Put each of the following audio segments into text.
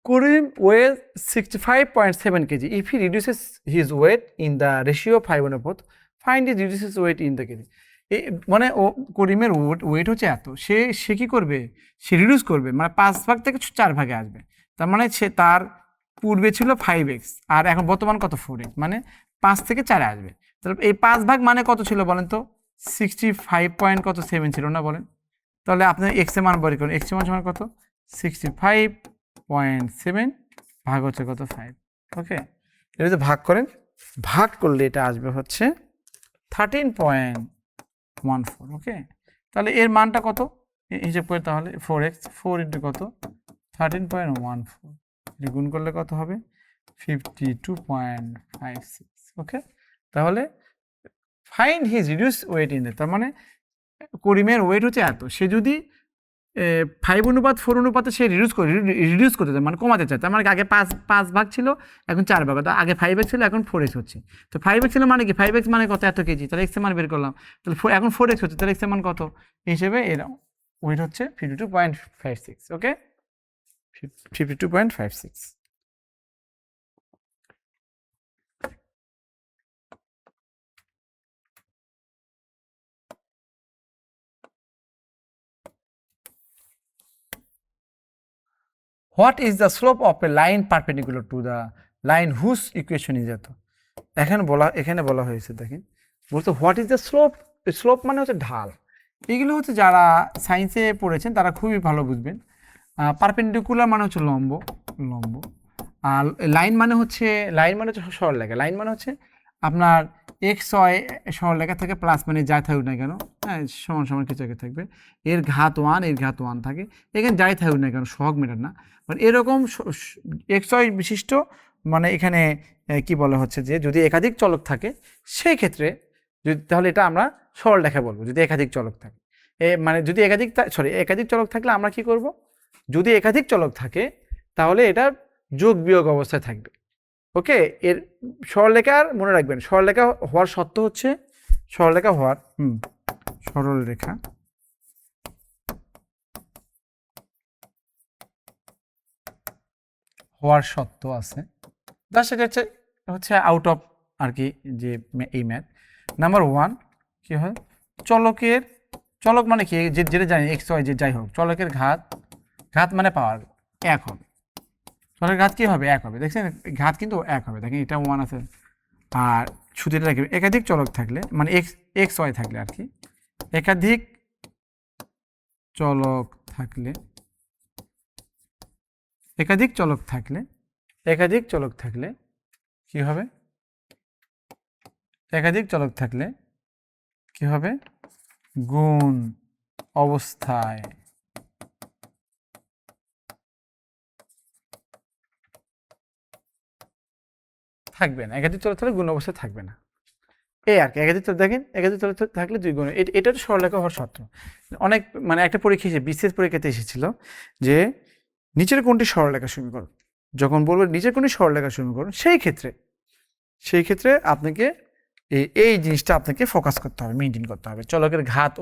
Kurim weighs 65.7 kg. If he reduces his weight in the ratio 5:4, find his reduces weight in the kg. মানে ও করিমের wait হচ্ছে এত, সে কি করবে, সে reduce করবে, মানে 5 ভাগ থেকে 4 ভাগে আসবে। তার মানে সে তার পূর্বে ছিল 5x আর এখন বর্তমান কত 4x, মানে 5 থেকে 4 আসবে। তাহলে এই 5 ভাগ মানে কত ছিল বলেন তো, 65.7 ছিল না বলেন। তাহলে আপনার এক্স এর মান বের করুন, এক্স এর মান সমান কত, 65.7 ভাগ হচ্ছে কত 5। ওকে, এটা যদি ভাগ করেন, ভাগ করলে এটা আসবে হচ্ছে 13.14। ওকে, তাহলে এর মানটা কত হিসেব করে, তাহলে 4x 4 ইন্টু কত 13.14, এটা গুণ করলে কত হবে 52.56। ওকে, তাহলে find his reduce weight in, তার মানে করিমের ওয়েট হচ্ছে এত, সে যদি 5:4 অনুপাতে সে রিডিউস করতে চায়, মানে কমাতে চায়। তার মানে আগে 5 ভাগ ছিল, এখন 4 ভাগ, তো আগে 5x ছিল, এখন 4x হচ্ছে। তো 5x ছিল মানে কি, 5x মানে কত, এত কেজি, তাহলে x এর মান বের করলাম, তাহলে এখন 4x হচ্ছে, তাহলে x এর মান কত, এই হিসেবে এর ওয়েট হচ্ছে 52.56। Okay, 52.56। What is the slope of a line perpendicular to the line whose equation is এত। এখানে বলা হয়েছে, দেখেন বলতে what is the slope, slope মানে হচ্ছে ঢাল। এগুলো হচ্ছে যারা সায়েন্সে পড়েছেন তারা খুবই ভালো বুঝবেন। পারপেন্ডিকুলার মানে হচ্ছে লম্ব, লম্ব। আর লাইন মানে হচ্ছে সরলরেখা। লাইন মানে হচ্ছে আপনার এক্স ওয়াই সরলরেখা থেকে প্লাস মানে যাই থাকুক না কেন, হ্যাঁ সমান সমান কিছু একটা থাকবে, এর ঘাত 1 এর ঘাত 1 থাকে, এখানে যাই থাকুক না কেন সহগ মেটার না, মানে এরকম এক্স ওয়াই বিশিষ্ট, মানে এখানে কি বলা হচ্ছে যে যদি একাধিক চলক থাকে সেই ক্ষেত্রে যদি, তাহলে এটা আমরা সরলরেখা বলবো যদি একাধিক চলক থাকে। মানে যদি একাধিক চলক থাকলে আমরা কি করব, যদি একাধিক চলক থাকে তাহলে এটা যোগ বিয়োগ অবস্থায় থাকবে। ওকে, এর সরলরেখার মনে রাখবেন, সরলরেখা হওয়ার শর্ত হচ্ছে, সরলরেখা হওয়ার সরলরেখা হওয়ার শর্ত আছে, সেটা হচ্ছে আউট অফ আর কি, যে এই ম্যাথ নাম্বার 1 কি হয়, চলক মানে কি, যেটা জানি এক্স ওয়াই যে যাই হোক, চলকের ঘাত মানে পাওয়ার 1 হবে, চলকের ঘাত কি হবে 1 হবে, দেখছেন ঘাত কিন্তু 1 হবে, দেখেন এটা 1 আছে। আর শুধু এটা রাখবে, একাধিক চলক থাকলে মানে এক্স ওয়াই থাকলে আর কি, একাধিক চলক থাকলে একাধিক চলক থাকলে কি হবে, একাধিক চলক থাকলে কি হবে, গুণ অবস্থায় থাকবে না, একাধিক চলক থাকলে গুণ অবস্থায় থাকবে না, এই আর কি। একাধিক চলক দেখেন, একাধিক চলক থাকলে 2 গুণ, এটা তো সরলরেখা হওয়ার শর্ত। অনেক মানে একটা পরীক্ষা বিশেষ পরীক্ষাতে এসেছিল যে নিচের কোনটি সরলরেখা সমীকরণ, যখন বলবো নিচের কোনটি সরলরেখা সমীকরণ, সেই ক্ষেত্রে আপনাকে এই জিনিসটা আপনাকে ফোকাস করতে হবে, মেনটেন করতে হবে, চলকের ঘাত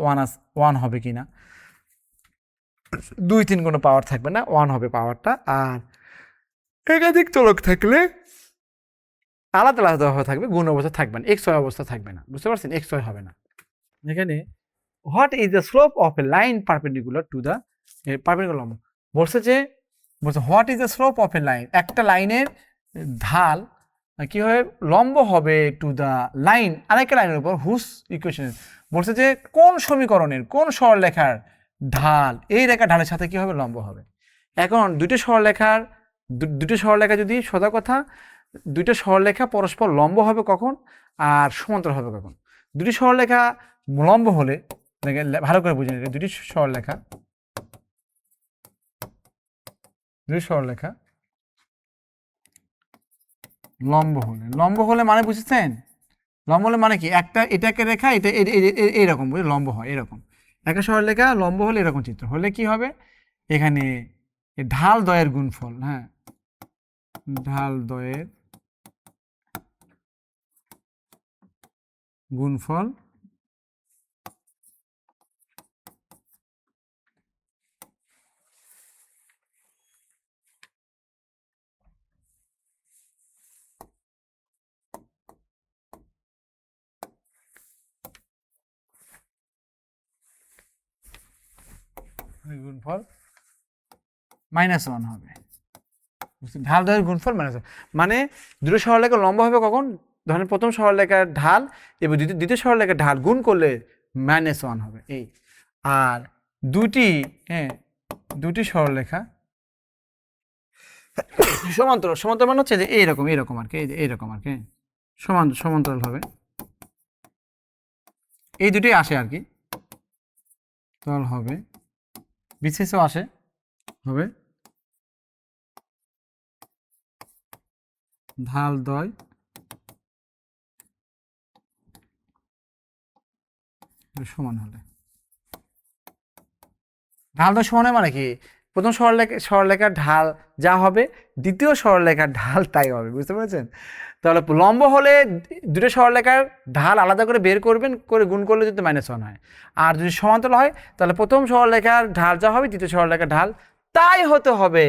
1 হবে কিনা, 2-3 কোনো পাওয়ার থাকবে না, 1 হবে পাওয়ারটা। আর একাধিক চলক থাকলে আলাদা আলাদাভাবে থাকবে, গুণ অবস্থা থাকবে না, এক্স ওয়াই অবস্থা থাকবে না, বুঝতে পারছেন, এক্স ওয়াই হবে না। এখানে what is the slope of a line perpendicular to the perpendicular, বলছে what is the slope of a line, একটা লাইনের ঢাল কিভাবে লম্ব হবে টু দ্য লাইন আরেকটা লাইনের উপর হুস ইকুয়েশন, বলছে যে কোন সমীকরণের কোন সরলরেখার ঢাল এই রেখা ঢালের সাথে কি হবে, লম্ব হবে। এখন দুটো সরলরেখা যদি সোজা কথা, দুটো সরলরেখা পরস্পর লম্ব হবে কখন আর সমান্তরাল হবে কখন, দুটি সরলরেখা লম্ব হলে, ভালো করে বুঝে নিন, দুটি সরলরেখা লম্ব হলে মানে বুঝেছেন, লম্ব হলে মানে কি, এটাকে রেখা এটা এইরকম লম্ব হয়, এরকম একটা সরলরেখা লম্ব হলে এরকম চিত্র হলে কি হবে, এখানে ঢাল দ্বয়ের গুণফল, হ্যাঁ ঢাল দ্বয়ের গুণফল গুণফল -1 হবে। ঢাল দ্বয়ের গুণফল -1, মানে দুটো সরলরেখা লম্ব হবে কখন? ধরেন প্রথম সরলরেখার ঢাল এবং দ্বিতীয় সরলরেখার ঢাল গুণ করলে -1 হবে এই। আর দুটি সরলরেখা সমান্তরাল, সমান্তরাল মানে হচ্ছে যে এইরকম আর কি, এইরকম আর কি, সমান্তরাল হবে, এই দুটোই আসে আর কি, তল হবে, বিশেষও আসে, হবে ঢাল দ্বয় সমান হলে। ঢাল দ্বয় সমান হয় মানে কি? প্রথম সরলরেখার ঢাল যা হবে দ্বিতীয় সরলরেখার ঢাল তাই হবে, বুঝতে পেরেছেন? তাহলে লম্ব হলে দুটো সরলরেখার ঢাল আলাদা করে বের করবেন, করে গুণ করলে যদি -1 হয়। আর যদি সমান্তরাল হয় তাহলে প্রথম সরলরেখার ঢাল যা হবে দ্বিতীয় সরলরেখার ঢাল তাই হতে হবে।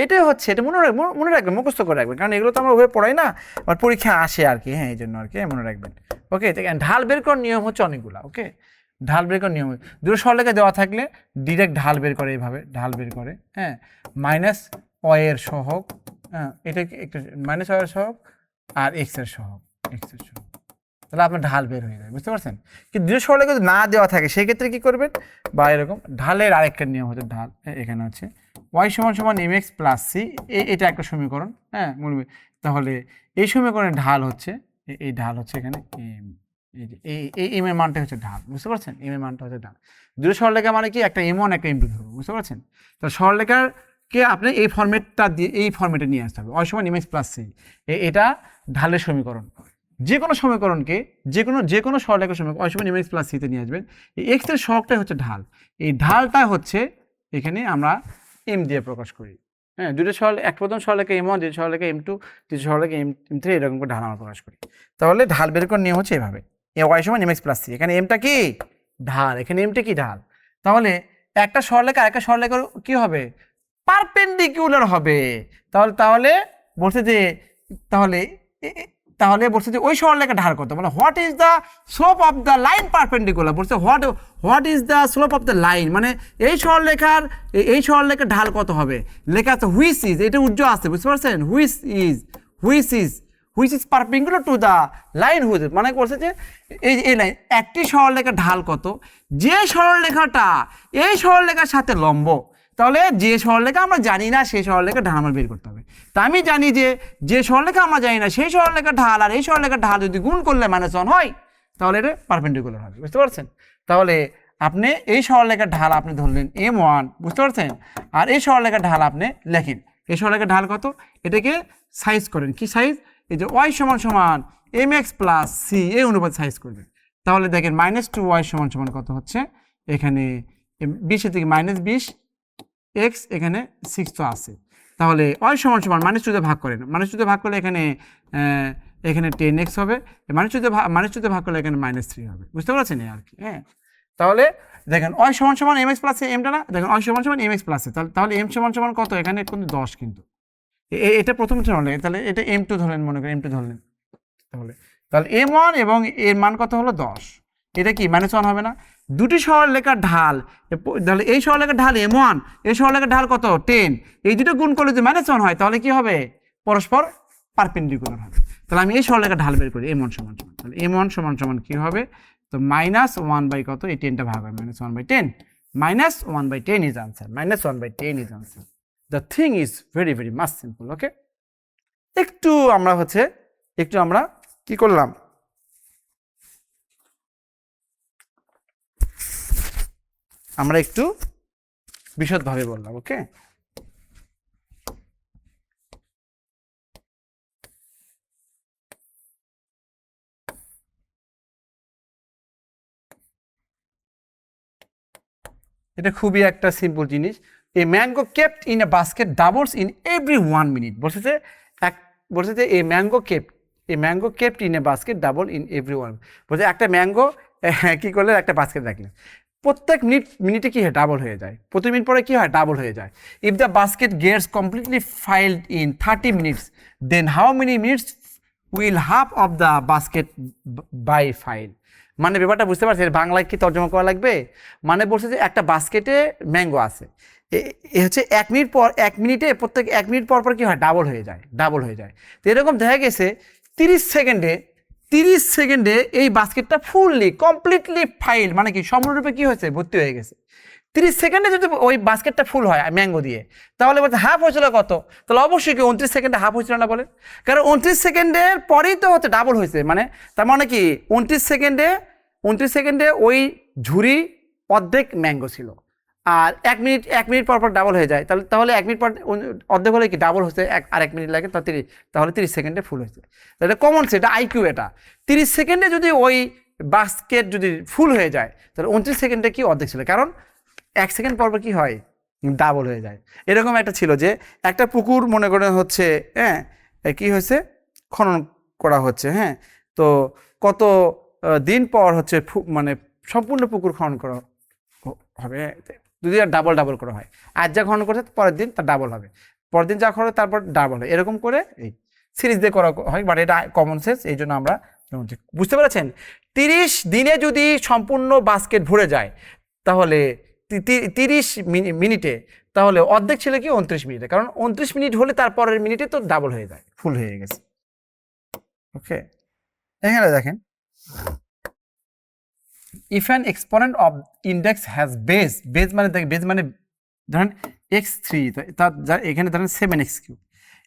এটাই হচ্ছে, এটা মনে রাখবেন, মুখস্থ করে রাখবেন, কারণ এগুলো তো আমরা ওইভাবে পড়াই না, আমার পরীক্ষা আসে আর কি। হ্যাঁ, এই জন্য আর কি মনে রাখবেন। ওকে, ঢাল বের করার নিয়ম হচ্ছে অনেকগুলো। ওকে, ঢাল বের করার নিয়ম দুটো সরলরেখা দেওয়া থাকলে ডিরেক্ট ঢাল বের করে, এইভাবে ঢাল বের করে। হ্যাঁ, -o এর সহগ, হ্যাঁ এটা একটু -o এর সহগ আর x এর সহগ, তাহলে আপনার ঢাল বের হয়ে যাবে, বুঝতে পারছেন? কিন্তু দুটো সরলরেখা যদি না দেওয়া থাকে সেক্ষেত্রে কি করবেন? বা এরকম ঢালের আরেকটা নিয়ম হচ্ছে ঢাল, এখানে আছে y = mx + c, এটা একটা সমীকরণ। হ্যাঁ, তাহলে এই সমীকরণের ঢাল হচ্ছে, এই ঢাল হচ্ছে এখানে m, এই m এর মানটা হচ্ছে ঢাল, বুঝতে পারছেন? m এর মানটা হচ্ছে ঢাল। দুটো সরলরেখা মানে কি, একটা m1 একটা m2 ধরবো, বুঝতে পারছেন? তো সরলরেখাকে আপনি এই ফরম্যাটটা দিয়ে, এই ফরম্যাটে নিয়ে আসতে হবে, y = mx + c, এটা ঢালের সমীকরণ। যে কোনো সমীকরণকে, যে কোনো সরলরেখার সমীকরণ y = mx + c তে নিয়ে আসবেন। এই x এর সহগটাই হচ্ছে ঢাল, এই ঢালটা হচ্ছে এখানে আমরা m দিয়ে প্রকাশ করি। হ্যাঁ, দুটো প্রথম সরলরেখা m1, দ্বিতীয় সরলরেখা m2, তৃতীয় সরলরেখা m3, এরকম করে ঢাল আমরা প্রকাশ করি। তাহলে ঢাল বের করার নিয়ম হচ্ছে এভাবে, y = mx + c, এখানে mটা কি ঢাল, এখানে mটা কি ঢাল। তাহলে একটা সরলরেখা আরেকটা সরলরেখার কি হবে? পারপেন্ডিকুলার হবে। তাহলে বলছে যে বলছে যে ওই সরলরেখার ঢাল কত, মানে what is the slope of the line perpendicular, বলছে what is the slope of the line, মানে এই সরলরেখার ঢাল কত হবে। লেখা আছে হুইচ ইজ, এটা উজ্জ্বল আছে, বুঝতে পারছেন? Which is perpendicular to the line which, মানে বলছে যে এই লাইন একটি সরলরেখার ঢাল কত, যে সরলরেখাটা এই সরলরেখার সাথে লম্ব। তাহলে যে সরলরেখা আমরা জানি না সেই সরলরেখার ঢাল আমার বের করতে হবে। তা আমি জানি যে সরলরেখা আমরা জানি না সেই সরলরেখার ঢাল আর এই সরলরেখার ঢাল যদি গুণ করলে -1 হয় তাহলে এটা পারপেন্ডিকুলার হবে, বুঝতে পারছেন? তাহলে আপনি এই সরলরেখার ঢাল আপনি ধরলেন m1, বুঝতে পারছেন? আর এই সরলরেখার ঢাল আপনি লেখেন, এই সরলরেখার ঢাল কত, এটাকে সাইজ করেন। কি সাইজ? এই যে y = mx + c, এই অনুপাতে সাইজ করবেন। তাহলে দেখেন -2y = কত হচ্ছে, এখানে 20 থেকে -20, x এখানে 6 তো আছে। তাহলে y = -2 দিয়ে ভাগ করেন, -2 দিয়ে ভাগ করলে এখানে 10x হবে, -2 দিয়ে ভাগ করলে এখানে -3 হবে, বুঝতে পারছেন আর কি। হ্যাঁ, তাহলে দেখেন y = mx + c, mটা না, দেখেন y = mx + c, তাহলে m = কত, এখানে কিন্তু 10, কিন্তু এটা প্রথম ধরলেন, তাহলে এটা m2 ধরলেন, মনে করেন m2 ধরলেন, তাহলে m1 এবং এর মান কত হলো 10, এটা কি -1 হবে না? দুটি সরলরেখার ঢাল, তাহলে এই সরলরেখার ঢাল m1, এই সরলরেখার ঢাল কত 10, এই দুটো গুণ করলে যদি -1 হয় তাহলে কি হবে? পরস্পর পারপেন্ডিকুলার হবে। তাহলে আমি এই সরলরেখার ঢাল বের করি, m1 = তাহলে m1 = কি হবে? তো -1 কত, এই 10টা ভাগ হয় -1/10, -1/10 is answer, -1/10 is answer. The thing is very very much simple. Okay, একটু আমরা কি করলাম, আমরা একটু বিশদভাবে বললাম। ওকে, এটা খুবই একটা সিম্পল জিনিস। A mango kept in a basket doubles in every 1 minute. বলছে যে a mango kept in a basket double in every 1, বলছে একটা ম্যাঙ্গো কি করলে একটা বাস্কেট রাখলেন, প্রত্যেক মিনিটে কি হয়, ডাবল হয়ে যায়, প্রতি মিনিট পরে কি হয়, ডাবল হয়ে যায়। If the basket gets completely filled in 30 minutes, then how many minutes will half of the basket by fill. মানে ব্যাপারটা বুঝতে পারছি, বাংলায় কি তর্জমা করা লাগবে? মানে বলছে যে একটা বাস্কেটে ম্যাঙ্গো আছে, এ হচ্ছে 1 মিনিট পর 1 মিনিটে প্রত্যেক 1 মিনিট পর পর কি হয়, ডাবল হয়ে যায়, ডাবল হয়ে যায়। তো এরকম দেখা গেছে 30 সেকেন্ডে, 30 সেকেন্ডে এই বাস্কেটটা ফুললি কমপ্লিটলি ফাইল, মানে কি সম্পূর্ণরূপে কি হয়েছে, ভর্তি হয়ে গেছে। 30 সেকেন্ডে যদি ওই বাস্কেটটা ফুল হয় ম্যাঙ্গো দিয়ে, তাহলে বলতে হাফ হয়েছিল কত? তাহলে অবশ্যই কি 29 সেকেন্ডে হাফ হয়েছিল না বলেন? কারণ 29 সেকেন্ডের পরেই তো হচ্ছে ডাবল হয়েছে, মানে তার মানে কি 29 সেকেন্ডে, 29 সেকেন্ডে ওই ঝুড়ি অর্ধেক ম্যাঙ্গো ছিল। আর 1 মিনিট, 1 মিনিট পর পর ডাবল হয়ে যায়, তাহলে তাহলে 1 মিনিট পর অর্ধেক হলে কি ডাবল হচ্ছে, আর 1 মিনিট লাগে, তাহলে 30 সেকেন্ডে ফুল হয়েছে। এটা কমন, সেটা আইকিউ। এটা 30 সেকেন্ডে যদি ওই বাস্কেট যদি ফুল হয়ে যায়, তাহলে 29 সেকেন্ডে কি অর্ধেক ছিল, কারণ 1 সেকেন্ড পর পর কি হয়, ডাবল হয়ে যায়। এরকম একটা ছিল যে একটা পুকুর মনে করেন হচ্ছে, হ্যাঁ, কি হয়েছে, খনন করা হচ্ছে, হ্যাঁ, তো কত দিন পর হচ্ছে মানে সম্পূর্ণ পুকুর খনন করা হবে, যদি আর ডাবল ডাবল করা হয়, আজ যা খনন করছে পরের দিন তার ডাবল হবে, পরের দিন যা খনন তারপর ডাবল হয়, এরকম করে এই সিরিজ দিয়ে করা হয়। বাট এটা কমন সেন্স, এই জন্য আমরা বুঝতে পেরেছেন। 30 দিনে যদি সম্পূর্ণ বাস্কেট ভরে যায়, তাহলে 30 মিনিটে, তাহলে অর্ধেক ছিল কি 29 মিনিটে, কারণ 29 মিনিট হলে তারপরের মিনিটে তো ডাবল হয়ে যায়, ফুল হয়ে গেছে। ওকে, এখানে দেখেন, if an exponent of index has base, base মানে বেস মানে ধরেন x3, এখানে ধরেন 7x3,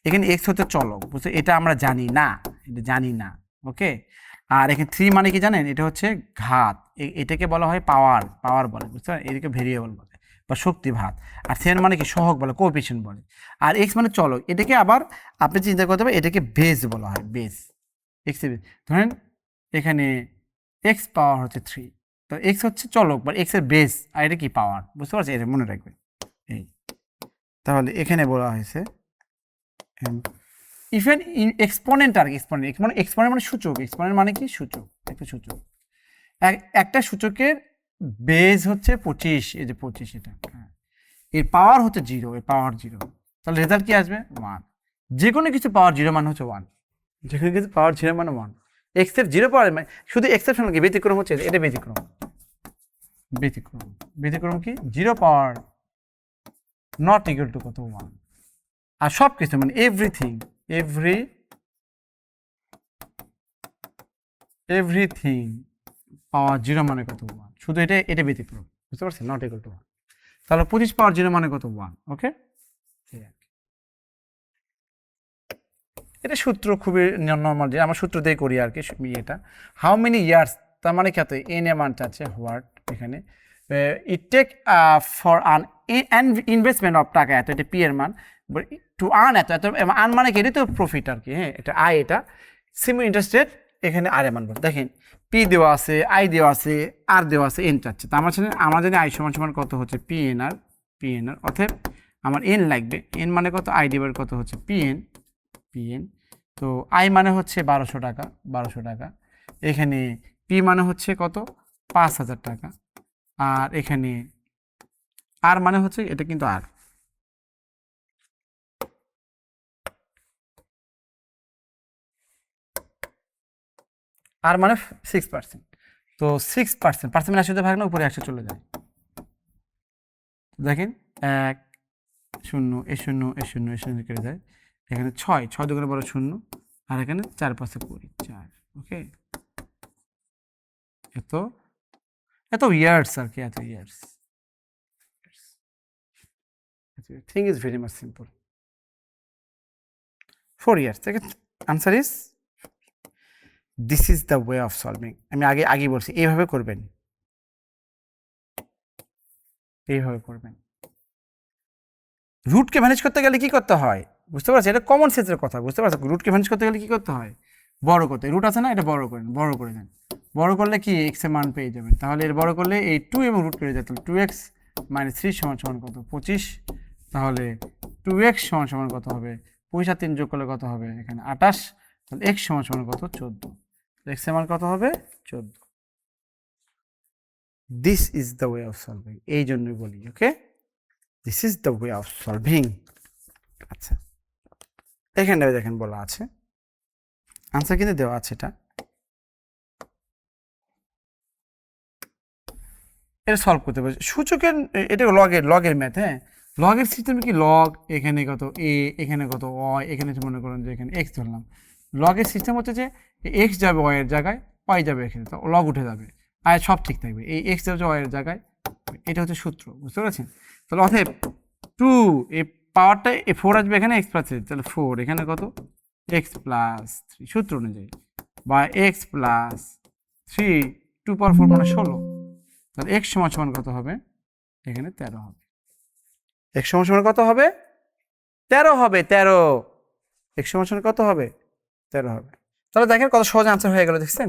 এখানে x হচ্ছে চলক, বুঝছো, এটা আমরা জানি না, এটা জানি না। ওকে, আর এখানে 3 মানে কি জানেন, এটা হচ্ছে ঘাত, এটাকে বলা হয় পাওয়ার, পাওয়ার বলে, বুঝতে পারেন, এটাকে ভেরিয়েবল বলে বা শক্তি ভাত। আর 7 মানে কি সহগ বলে, কোএফিসিয়েন্ট বলে। আর x মানে চলক, এটাকে আবার আপনি চিন্তা করতে হবে, এটাকে বেস বলা হয়, বেস, এক্স এর বেস। ধরেন এখানে x পাওয়ার হচ্ছে 3, তো x হচ্ছে চলক বা x এর বেস, আর এটা কি পাওয়ার, বুঝতে পারছি, এটা মনে রাখবে। এই তাহলে এখানে বলা হয়েছে ইফ এন এক্সপোনেন্ট, আর এক্সপোনেন্ট, এক্সপোনেন্ট মানে সূচক, এক্সপোনেন্ট মানে কি সূচক, একটা সূচক, একটা সূচকের বেস হচ্ছে 25, এই যে 25, এটা এর পাওয়ার হচ্ছে 0, এর পাওয়ার 0, তাহলে রেজাল্ট কি আসবে 1। যে কোনো কিছু পাওয়ার 0 মানে হচ্ছে 1, যে কোনো কিছু পাওয়ার 0 মানে 1, এক্সেপ্ট 0 পাওয়ার, মানে শুধু এক্সেপশন কি, ব্যতিক্রম হচ্ছে এটা, ব্যতিক্রম, ব্যতিক্রম, ব্যতিক্রম কি 0 পাওয়ার নট ইকুয়াল টু কত 1। আর সব কিছু মানে এভরিথিং, এভরিথিং পাওয়ার 0 মানে কত 1, শুধু এটা ব্যতিক্রম, বুঝতে পারছেন, নট ইকুয়াল টু 1। তাহলে 25 পাওয়ার 0 মানে কত 1। ওকে, এটা সূত্র খুবই নর্মাল, যে আমরা সূত্র দিয়ে করি আর কি, এটা হাউ মেনি ইয়ার্স, তার মানে কত, এন এ মান আছে, হোয়াট এখানে it take for an investment of টাকা এত, এটা পি এর মান, টু আর্ন এত, এত আর্ন মানে কি, এটা তো প্রফিট আর কি, হ্যাঁ, এটা আয়, এটা সিম্পল ইন্টারেস্ট রেট, এখানে আর এর মান বল, দেখেন পি দেওয়া আছে, আই দেওয়া আছে, আর দেওয়া আছে, এন চাচ্ছে, তো আমার জানি আই সমান সমান কত হচ্ছে পি এন আর, অতএব আমার এন লাগবে, এন মানে কত, আই ডিভাইড কত হচ্ছে পিএন, তো আই মানে হচ্ছে 1200 টাকা, 1200 টাকা, এখানে পি মানে হচ্ছে কত 5000 টাকা, আর এখানে আর মানে হচ্ছে এটা কিন্তু আর মানে 6%, তো 6%, পার্সেন্ট 80 ভাগ না, উপরে 100 চলে যায়, দেখেন 1 0 এ 0 এ 0 এ 0 কেটে যায়, এখানে 6 দুগুণে বড় 0, আর এখানে 4 5 20, 4। ওকে, এত এত ইয়ার্স আর কি, এত years, thing is very much simple, 4 years। Answer is, this is the way of solving. আমি আগে বলছি, এইভাবে করবেন, এইভাবে করবেন। রুটকে ম্যানেজ করতে গেলে কি করতে হয়, বুঝতে পারছি, এটা কমন সেন্সের কথা, বুঝতে পারছো, রুটকে ম্যানেজ করতে গেলে কি করতে হয়, বড় করতে, রুট আছে না, এটা বড় করে দেন, বড় করলে কি এক্স এর মান পেয়ে যাবেন, তাহলে এর বড় করলে এই 2 এবং রুট পেয়ে যায়, তাহলে 2x - 3 সমান সমান কত 25, তাহলে 2x সমান সমান কত হবে, 25 আর 3 যোগ করলে কত হবে, এখানে 28, তাহলে x সমান সমান কত 14, x এর মান কত হবে 14। This is the way of solving, এই জন্যই বলি। Okay, this is the way of solving. আচ্ছা, এখানে দেখেন বলা আছে, আনসার কিন্তু দেওয়া আছে, এটা এটা সলভ করতে পারছি সূচকের এটা লগের ম্যাথ, হ্যাঁ লগের সিস্টেমে কি লগ এখানে কত এ এখানে কত ওয়াই এখানে মনে করেন যে এখানে এক্স ধরলাম। লগের সিস্টেম হচ্ছে যে এক্স যাবে ওয়াই এর জায়গায়, ওয়াই যাবে এখানে, তো লগ উঠে যাবে আর সব ঠিক থাকবে, এই এক্স যাবে ওয়াই এর জায়গায়, এটা হচ্ছে সূত্র, বুঝতে পারছেন? তাহলে অতএব টু এ পাওয়ারটা এ ফোর আসবে এখানে এক্স প্লাস থ্রি, তাহলে ফোর এখানে কত এক্স প্লাস থ্রি সূত্র অনুযায়ী, বা x plus three to power four মানে 16, তাহলে এক্স সমান সমান কত হবে এখানে 13 হবে, এক্স সমান সমান কত হবে 13 হবে, 13 এক্স সমান সমান কত হবে 13 হবে। তাহলে দেখেন কত সহজ আনসার হয়ে গেল, দেখছেন?